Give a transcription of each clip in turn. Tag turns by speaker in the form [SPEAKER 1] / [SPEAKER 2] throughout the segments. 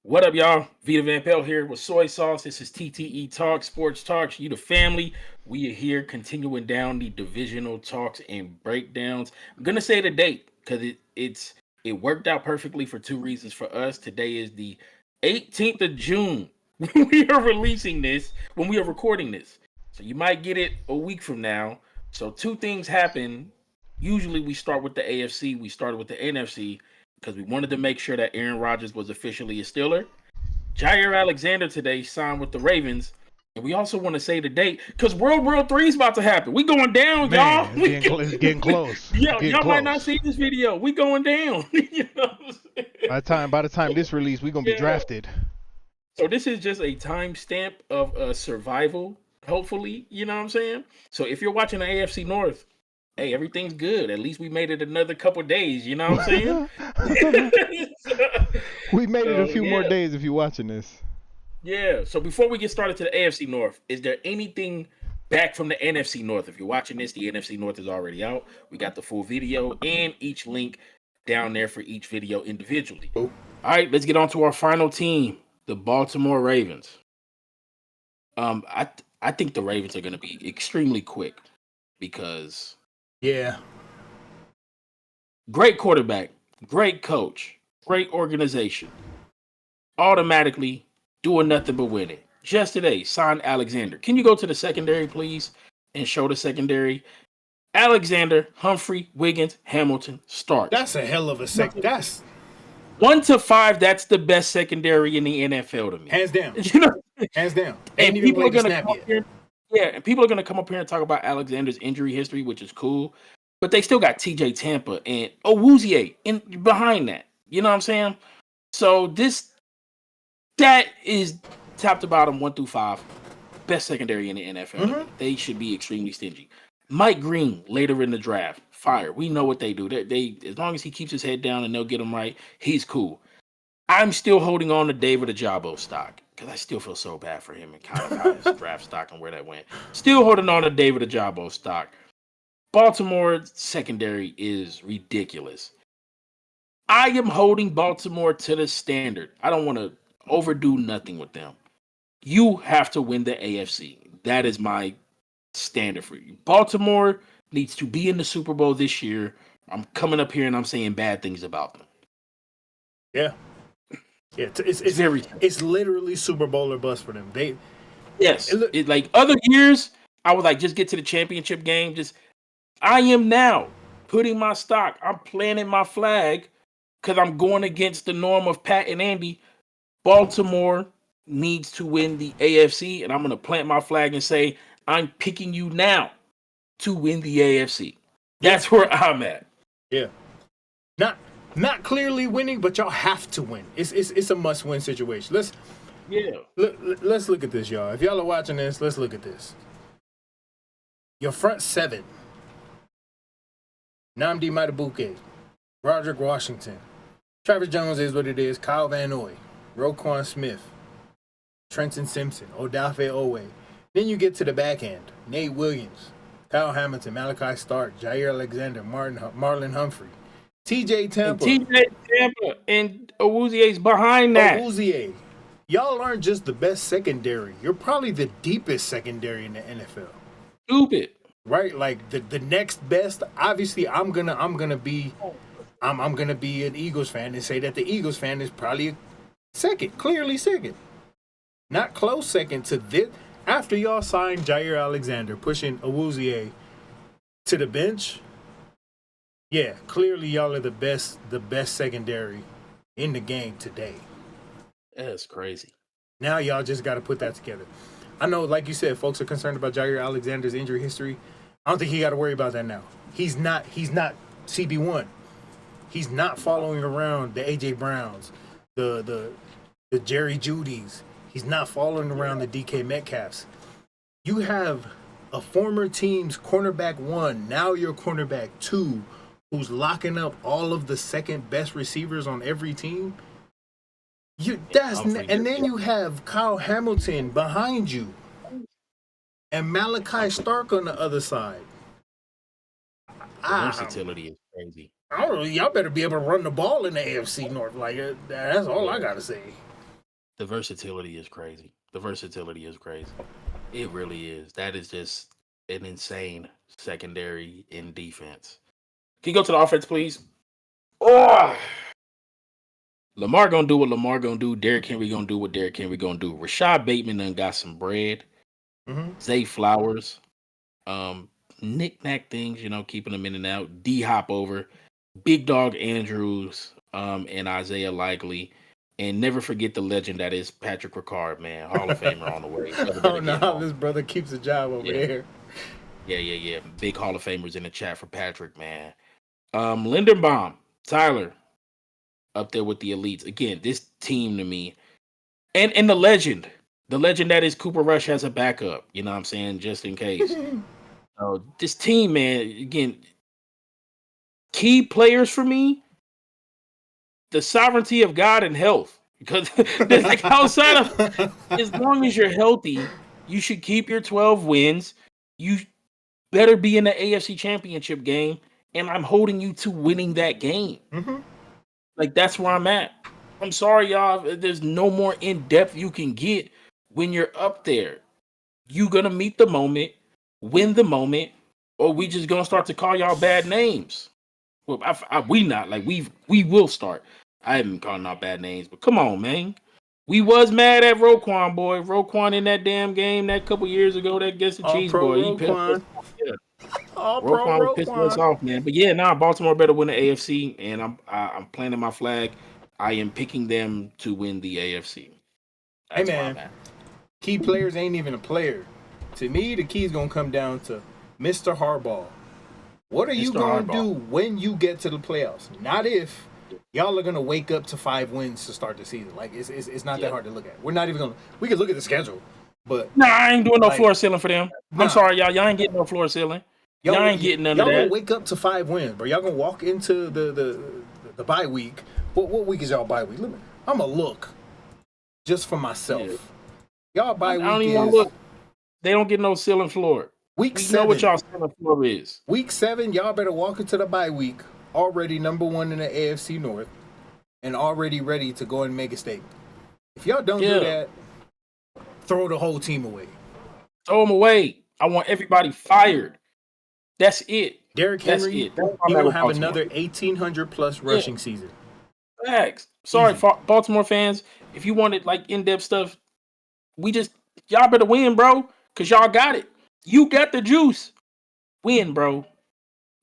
[SPEAKER 1] What up, y'all? Vita Van Pelt here with Soy Sauce. This is TTE Talk, Sports Talks. You the family. We are here continuing down the divisional talks and breakdowns. I'm gonna say the date because it worked out perfectly for two reasons for us. Today is the 18th of June. We are releasing this when we are recording this. So you might get it a week from now. So two things happen. Usually we start with the AFC, we started with the NFC because we wanted to make sure that Aaron Rodgers was officially a Steeler. Jair Alexander today signed with the Ravens. And we also want to say the date because World War III is about to happen. We going down, y'all.
[SPEAKER 2] Man, it's getting close. It's
[SPEAKER 1] Yo,
[SPEAKER 2] getting
[SPEAKER 1] y'all might not
[SPEAKER 2] close.
[SPEAKER 1] see this video. We going down. You know what I'm saying?
[SPEAKER 2] By the time this release, we're gonna be
[SPEAKER 1] Yeah.
[SPEAKER 2] drafted.
[SPEAKER 1] So this is just a timestamp of survival, hopefully. You know what I'm saying? So if you're watching the AFC North, hey, everything's good. At least we made it another couple days. You know what I'm saying?
[SPEAKER 2] We made it a
[SPEAKER 1] So
[SPEAKER 2] few more
[SPEAKER 1] yeah.
[SPEAKER 2] days if you're watching this.
[SPEAKER 1] Yeah. So before we get started to the AFC North, is there anything back from the NFC North? If you're watching this, the NFC North is already out. We got the full video and each link down there for each video individually. All right, let's get on to our final team, the Baltimore Ravens. I think the Ravens are going to be extremely quick because
[SPEAKER 3] Yeah.
[SPEAKER 1] great quarterback, great coach, great organization, automatically doing nothing but winning. Just today, signed Alexander. Can you go to the secondary, please, and show the secondary? Alexander, Humphrey, Wiggins, Hamilton, Starks.
[SPEAKER 3] That's a hell of a sec. That's
[SPEAKER 1] 1 to 5, that's the best secondary in the NFL to me.
[SPEAKER 3] hands down.
[SPEAKER 1] You know,
[SPEAKER 3] Hands down.
[SPEAKER 1] and
[SPEAKER 3] Ain't even
[SPEAKER 1] people are
[SPEAKER 3] played the
[SPEAKER 1] gonna
[SPEAKER 3] snap
[SPEAKER 1] come up
[SPEAKER 3] yet.
[SPEAKER 1] here. Yeah, and people are gonna come up here and talk about Alexander's injury history, which is cool. But they still got TJ Tampa and Owuzie in behind that. You know what I'm saying? So that is top to bottom 1 through 5, best secondary in the NFL.
[SPEAKER 3] Mhm.
[SPEAKER 1] They should be extremely stingy. Mike Green later in the draft, fire. We know what they do. They as long as he keeps his head down and they'll get him right, he's cool. I'm still holding on to David Ajabo stock because I still feel so bad for him and kind of how his draft stock and where that went. Still holding on to David Ajabo stock. Baltimore secondary is ridiculous. I am holding Baltimore to the standard. I don't want to overdo nothing with them. You have to win the AFC. That is my standard for you. Baltimore needs to be in the Super Bowl this year. I'm coming up here and I'm saying bad things about them.
[SPEAKER 3] Yeah. Yeah. It's literally Super Bowl or bust for them.
[SPEAKER 1] Yes, like other years, I was like, just get to the championship game. I am now putting my stock. I'm planting my flag because I'm going against the norm of Pat and Andy. Baltimore needs to win the AFC, and I'm going to plant my flag and say I'm picking you now to win the AFC. That's where I'm at.
[SPEAKER 3] Yeah. Not clearly winning, but y'all have to win. It's a must win situation. Let's look at this, y'all. If y'all are watching this, let's look at this. Your front seven: Nnamdi Madubuike, Roderick Washington, Travis Jones is what it is, Kyle Van Noy, Roquan Smith, Trenton Simpson, Odafe Owe. Then you get to the back end: Nate Williams, Kyle Hamilton, Malachi Stark, Jair Alexander, Marlon Humphrey, TJ Tampa.
[SPEAKER 1] And Owuzie's behind that.
[SPEAKER 3] Owuzie. Y'all aren't just the best secondary. You're probably the deepest secondary in the NFL.
[SPEAKER 1] Stupid.
[SPEAKER 3] Right? Like the next best, obviously I'm gonna be an Eagles fan and say that the Eagles fan is probably second, clearly second. Not close second to this. After y'all signed Jair Alexander, pushing Owuzie to the bench, yeah, clearly y'all are the best secondary in the game today.
[SPEAKER 1] That's crazy.
[SPEAKER 3] Now y'all just got to put that together. I know, like you said, folks are concerned about Jair Alexander's injury history. I don't think he got to worry about that now. He's not CB1. He's not following around the AJ Browns, the Jerry Judys. He's not following around the DK Metcalfs. You have a former team's cornerback 1, now your cornerback 2, who's locking up all of the second best receivers on every team. And then you have Kyle Hamilton behind you and Malachi Stark on the other side.
[SPEAKER 1] Versatility is crazy.
[SPEAKER 3] I don't know. Y'all better be able to run the ball in the AFC North. Like that's all I gotta say.
[SPEAKER 1] The versatility is crazy. The versatility is crazy. It really is. That is just an insane secondary in defense. Can you go to the offense, please? Oh, Lamar gonna do what Lamar gonna do. Derrick Henry gonna do what Derrick Henry gonna do. Rashad Bateman done got some bread.
[SPEAKER 3] Mm-hmm.
[SPEAKER 1] Zay Flowers, um, knick-knack things, keeping them in and out. D Hop over, Big Dog Andrews, and Isaiah Likely. And never forget the legend that is Patrick Ricard, man. Hall of Famer on the way. Never
[SPEAKER 3] Oh
[SPEAKER 1] gonna
[SPEAKER 3] no,
[SPEAKER 1] get home.
[SPEAKER 3] this brother keeps a job over
[SPEAKER 1] Yeah,
[SPEAKER 3] there.
[SPEAKER 1] yeah. Big Hall of Famers in the chat for Patrick, man. Lindenbaum, Tyler, up there with the elites. Again, this team to me, and the legend that is Cooper Rush has a backup. You know what I'm saying, just in case. So this team, man, again, key players for me, the sovereignty of God and health. Because there's like outside of, as long as you're healthy, you should keep your 12 wins. You better be in the AFC Championship game, and I'm holding you to winning that game.
[SPEAKER 3] Mm-hmm.
[SPEAKER 1] Like that's where I'm at. I'm sorry, y'all. There's no more in depth you can get when you're up there. You gonna meet the moment, win the moment, or we just gonna start to call y'all bad names. Well, we not like we will start. I haven't called out bad names, but come on, man. We was mad at Roquan, boy. Roquan in that damn game that couple years ago that against the
[SPEAKER 3] All
[SPEAKER 1] Chiefs,
[SPEAKER 3] pro
[SPEAKER 1] boy. He pissed us
[SPEAKER 3] Roquan.
[SPEAKER 1] off. Yeah.
[SPEAKER 3] All pro
[SPEAKER 1] Roquan was pissing us
[SPEAKER 3] Roquan.
[SPEAKER 1] off, man. But yeah, Baltimore better win the AFC, and I'm planting my flag. I am picking them to win the AFC.
[SPEAKER 3] Hey
[SPEAKER 1] That's where I'm
[SPEAKER 3] man,
[SPEAKER 1] at.
[SPEAKER 3] key players ain't even a player. To me, the key is gonna come down to Mr. Harbaugh. What are you
[SPEAKER 1] Mr.
[SPEAKER 3] gonna
[SPEAKER 1] Hardball.
[SPEAKER 3] do when you get to the playoffs? Not if. Y'all are gonna wake up to 5 wins to start the season. Like it's not that hard to look at. We're not even gonna. We can look at the schedule, but
[SPEAKER 1] Nah, I ain't doing no
[SPEAKER 3] like,
[SPEAKER 1] floor ceiling for them. I'm
[SPEAKER 3] nah.
[SPEAKER 1] sorry, y'all. Y'all ain't getting no floor ceiling. Y'all ain't getting none of
[SPEAKER 3] y'all gonna
[SPEAKER 1] that.
[SPEAKER 3] wake up to 5 wins, bro. Y'all gonna walk into the bye week. What week is y'all bye week? Look, I'm gonna look just for myself. Y'all bye
[SPEAKER 1] I don't
[SPEAKER 3] week
[SPEAKER 1] even want
[SPEAKER 3] is
[SPEAKER 1] to look. They don't get no ceiling floor.
[SPEAKER 3] week
[SPEAKER 1] We know what
[SPEAKER 3] 7.
[SPEAKER 1] y'all ceiling floor is.
[SPEAKER 3] Week 7, y'all better walk into the bye week already number 1 in the AFC North and already ready to go and make a statement. If y'all don't do that, throw the whole team away.
[SPEAKER 1] Throw them away. I want everybody fired. That's it.
[SPEAKER 3] Derrick
[SPEAKER 1] That's
[SPEAKER 3] Henry,
[SPEAKER 1] it. That's
[SPEAKER 3] he
[SPEAKER 1] why I'm
[SPEAKER 3] will
[SPEAKER 1] at
[SPEAKER 3] have
[SPEAKER 1] Baltimore.
[SPEAKER 3] another 1,800 plus rushing season.
[SPEAKER 1] Facts. Sorry,
[SPEAKER 3] Easy.
[SPEAKER 1] Baltimore fans. If you wanted like in-depth stuff, y'all better win, bro. Cause y'all got it. You got the juice. Win, bro.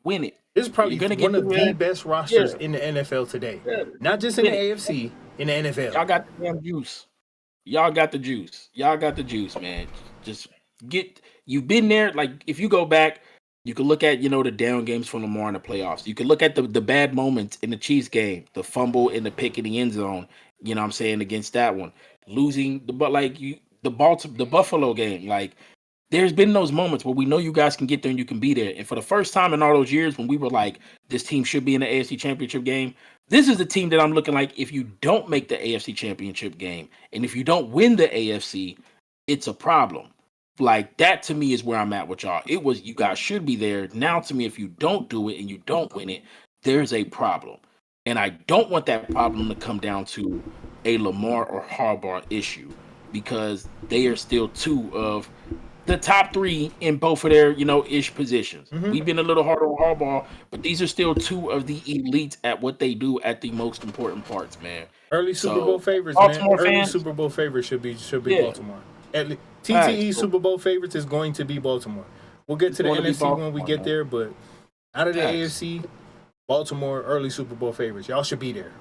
[SPEAKER 1] Win it.
[SPEAKER 3] This is
[SPEAKER 1] You're
[SPEAKER 3] probably
[SPEAKER 1] gonna
[SPEAKER 3] one
[SPEAKER 1] get the
[SPEAKER 3] of the
[SPEAKER 1] win.
[SPEAKER 3] best
[SPEAKER 1] Yeah.
[SPEAKER 3] rosters in the NFL today.
[SPEAKER 1] Yeah.
[SPEAKER 3] Not just in the
[SPEAKER 1] Win it.
[SPEAKER 3] AFC, in the NFL.
[SPEAKER 1] Y'all got the damn juice. Y'all got the juice. Y'all got the juice, man. Just you've been there. Like if you go back, you can look at, the down games from Lamar in the playoffs. You can look at the bad moments in the Chiefs game, the fumble and the pick in the end zone, you know what I'm saying, against that one. Losing the Buffalo game. Like there's been those moments where we know you guys can get there and you can be there. And for the first time in all those years when we were like, this team should be in the AFC Championship game, this is the team that I'm looking like if you don't make the AFC Championship game and if you don't win the AFC, it's a problem. Like that to me is where I'm at with y'all. It was you guys should be there. Now to me, if you don't do it and you don't win it, there's a problem. And I don't want that problem to come down to a Lamar or Harbaugh issue because they are still two of the top 3 in both of their, ish positions.
[SPEAKER 3] Mm-hmm.
[SPEAKER 1] We've been a little harder on Harbaugh, but these are still 2 of the elites at what they do at the most important parts, man.
[SPEAKER 3] Early Super Bowl
[SPEAKER 1] So,
[SPEAKER 3] favorites, man.
[SPEAKER 1] Baltimore
[SPEAKER 3] Early
[SPEAKER 1] fans,
[SPEAKER 3] Super Bowl favorites should be
[SPEAKER 1] yeah,
[SPEAKER 3] Baltimore. At least
[SPEAKER 1] facts.
[SPEAKER 3] TTE Super Bowl favorites is going to be Baltimore. We'll get
[SPEAKER 1] It's
[SPEAKER 3] to the
[SPEAKER 1] going to be
[SPEAKER 3] NFC when we
[SPEAKER 1] Baltimore,
[SPEAKER 3] get
[SPEAKER 1] man.
[SPEAKER 3] there, but out of the
[SPEAKER 1] Facts.
[SPEAKER 3] AFC, Baltimore early Super Bowl favorites. Y'all should be there.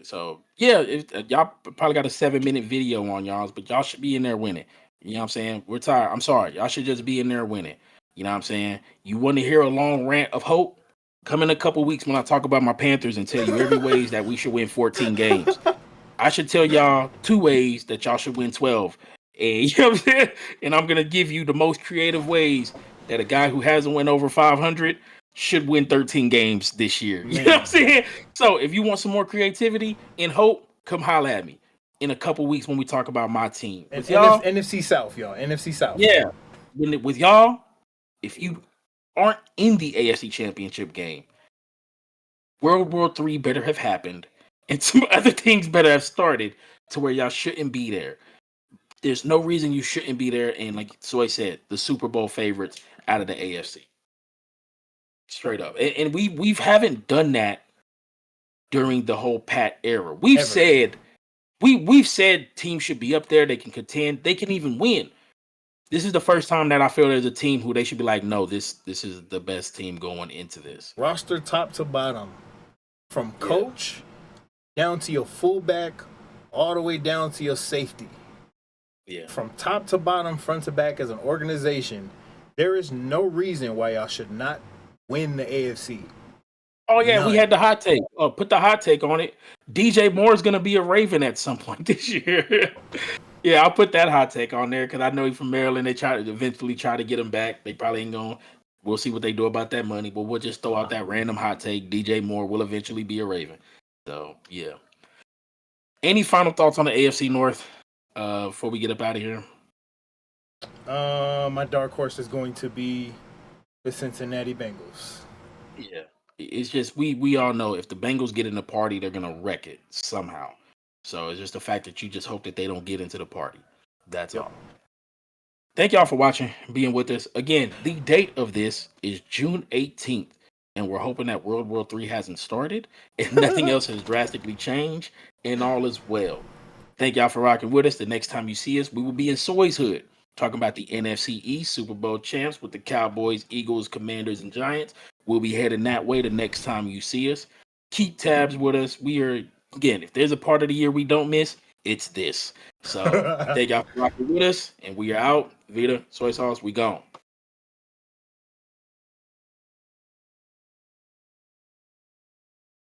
[SPEAKER 1] So, yeah, y'all probably got a 7-minute video on y'all's, but y'all should be in there winning. You know what I'm saying? We're tired. I'm sorry. Y'all should just be in there winning. You know what I'm saying? You want to hear a long rant of hope? Come in a couple weeks when I talk about my Panthers and tell you every ways that we should win 14 games. I should tell y'all 2 ways that y'all should win 12. And you know what I'm saying? And I'm gonna give you the most creative ways that a guy who hasn't went over 500 should win 13 games this year. You know what I'm saying? So if you want some more creativity and hope, come holler at me in a couple weeks when we talk about my team.
[SPEAKER 3] And
[SPEAKER 1] With y'all,
[SPEAKER 3] NFC South, y'all. NFC South.
[SPEAKER 1] yeah. With y'all, if you aren't in the AFC Championship game, World War III better have happened, and some other things better have started to where y'all shouldn't be there. There's no reason you shouldn't be there. And like Soy said, the Super Bowl favorites out of the AFC. Straight up. And we haven't done that during the whole Pat era. We've
[SPEAKER 3] Ever.
[SPEAKER 1] said we've said teams should be up there, they can contend, they can even win. This is the first time that I feel there's a team who they should be like, no, this is the best team going into this.
[SPEAKER 3] Roster top to bottom, from coach down to your fullback, all the way down to your safety.
[SPEAKER 1] Yeah.
[SPEAKER 3] From top to bottom, front to back, as an organization, there is no reason why y'all should not win the AFC.
[SPEAKER 1] Oh yeah,
[SPEAKER 3] None.
[SPEAKER 1] we had the hot take. Put the hot take on it. DJ Moore is gonna be a Raven at some point this year. Yeah, I'll put that hot take on there because I know he's from Maryland. They eventually try to get him back. They probably ain't going. We'll see what they do about that money, but we'll just throw out that random hot take. DJ Moore will eventually be a Raven. So yeah. Any final thoughts on the AFC North before we get up out of here?
[SPEAKER 3] My dark horse is going to be the Cincinnati Bengals.
[SPEAKER 1] Yeah. It's just we all know if the Bengals get in the party, they're gonna wreck it somehow. So it's just the fact that you just hope that they don't get into the party. That's all. Thank y'all for watching, being with us. Again, the date of this is June 18th, and we're hoping that World War III hasn't started and nothing else has drastically changed, and all is well. Thank y'all for rocking with us. The next time you see us, we will be in Soy's Hood, talking about the NFC East Super Bowl champs with the Cowboys, Eagles, Commanders, and Giants. We'll be heading that way the next time you see us. Keep tabs with us. We are, again, if there's a part of the year we don't miss, it's this. So thank y'all for rocking with us, and we are out. Vita, soy sauce, we gone.